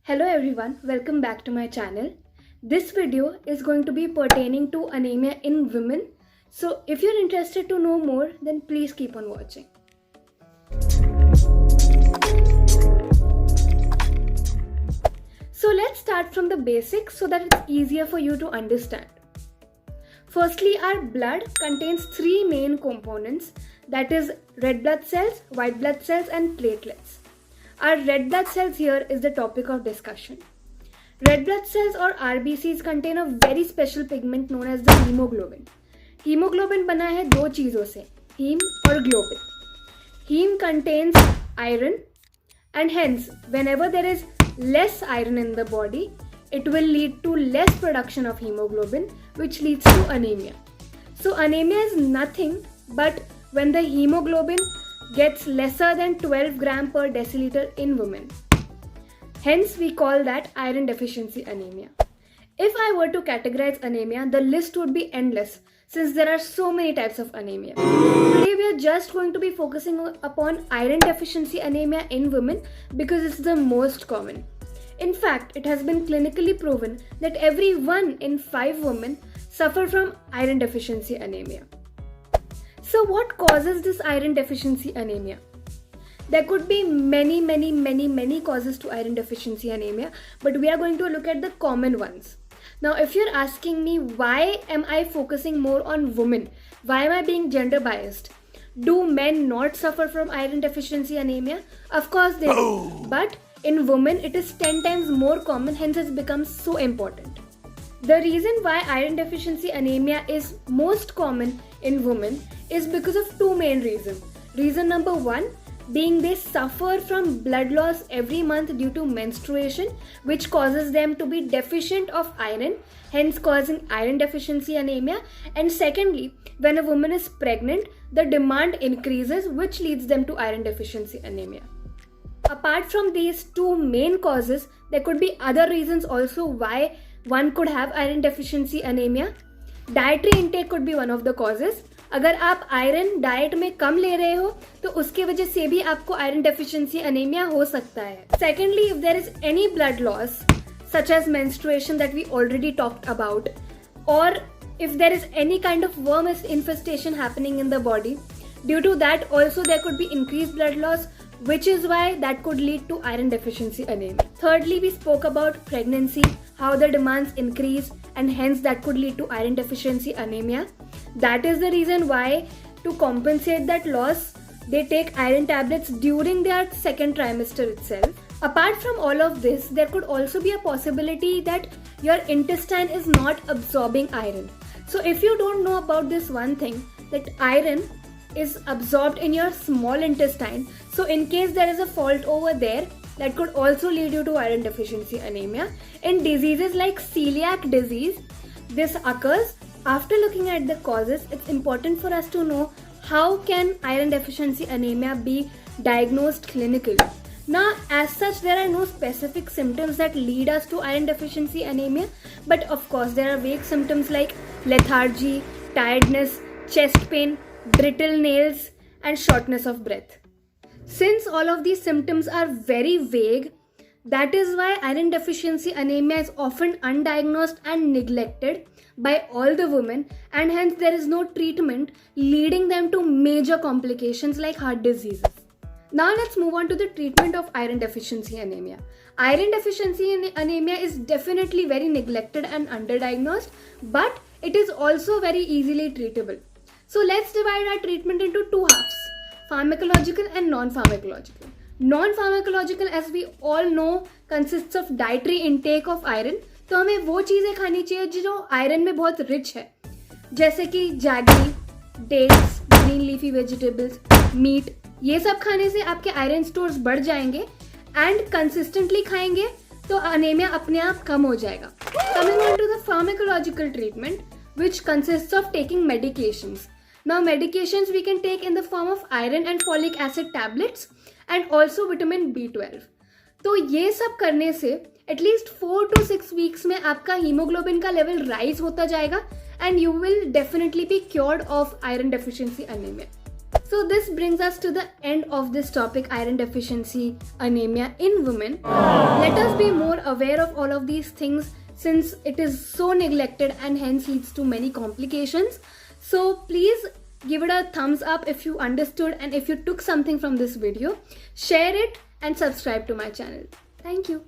Hello everyone, welcome back to my channel. This video is going to be pertaining to anemia in women. So if you're interested to know more, then please keep on watching. So let's start from the basics so that it's easier for you to understand. Firstly, our blood contains three main components, that is red blood cells, white blood cells and platelets. Our red blood cells here is the topic of discussion. Red blood cells or RBCs contain a very special pigment known as the hemoglobin. Hemoglobin बना है दो चीज़ों से, heme और globin. Heme contains iron and hence whenever there is less iron in the body, it will lead to less production of hemoglobin, which leads to anemia. So anemia is nothing but when the hemoglobin gets lesser than 12 gram per deciliter in women. Hence we call that iron deficiency anemia. If I were to categorize anemia, the list would be endless since there are so many types of anemia. Today we are just going to be focusing upon iron deficiency anemia in women because it's the most common. In fact, it has been clinically proven that every 1 in 5 women suffer from iron deficiency anemia. So what causes this iron deficiency anemia? There could be many causes to iron deficiency anemia, but we are going to look at the common ones. Now, if you're asking me why am I focusing more on women, why am I being gender biased? Do men not suffer from iron deficiency anemia? Of course they do, but in women it is 10 times more common, hence it becomes so important. The reason why iron deficiency anemia is most common in women is because of two main reasons. Reason number one being they suffer from blood loss every month due to menstruation, which causes them to be deficient of iron, hence causing iron deficiency anemia. And secondly, when a woman is pregnant, the demand increases, which leads them to iron deficiency anemia. Apart from these two main causes, there could be other reasons also why one could have iron deficiency anemia. Dietary intake could be one of the causes. अगर आप iron diet में कम ले रहे हो तो उसके वजह से भी आपको आयरन डेफिशिएंसी अनीमिया हो सकता है. Secondly, if there is any blood loss such as menstruation that we already talked about, or if there is any kind of worm infestation happening in the body, due to that also there could be increased blood loss, which is why that could lead to iron deficiency anemia. Thirdly, we spoke about pregnancy, how the demands increase and hence that could lead to iron deficiency anemia. That is the reason why, to compensate that loss, they take iron tablets during their second trimester itself. Apart from all of this, there could also be a possibility that your intestine is not absorbing iron. So if you don't know about this one thing, that iron is absorbed in your small intestine, so in case there is a fault over there, that could also lead you to iron deficiency anemia. In diseases like celiac disease, this occurs. After looking at the causes, it's important for us to know how can iron deficiency anemia be diagnosed clinically. Now, as such, there are no specific symptoms that lead us to iron deficiency anemia, but of course, there are vague symptoms like lethargy, tiredness, chest pain, brittle nails, and shortness of breath. Since all of these symptoms are very vague, that is why iron deficiency anemia is often undiagnosed and neglected by all the women, and hence there is no treatment, leading them to major complications like heart diseases. Now let's move on to the treatment of iron deficiency anemia. Iron deficiency anemia is definitely very neglected and underdiagnosed, but it is also very easily treatable. So let's divide our treatment into two halves, pharmacological and non-pharmacological. Non-pharmacological, as we all know, consists of dietary intake of iron. तो हमें वो चीज़ें खानी चाहिए जो iron में बहुत rich है, जैसे कि jaggery, dates, green leafy vegetables, meat. ये सब खाने से आपके आयरन स्टोर्स बढ़ जाएंगे एंड कंसिस्टेंटली खाएंगे तो अनेमिया अपने आप कम हो जाएगा. Coming on to the pharmacological treatment, which consists of taking medications. Now medications we can take in the form of iron and folic acid tablets and also vitamin B12. तो ये सब करने से एटलीस्ट 4 to 6 वीक्स में आपका haemoglobin का level rise होता जाएगा and you will definitely be cured of iron deficiency anaemia. So this brings us to the end of this topic, iron deficiency anemia in women. Let us be more aware of all of these things since it is so neglected and hence leads to many complications. So please give it a thumbs up if you understood and if you took something from this video. Share it and subscribe to my channel. Thank you.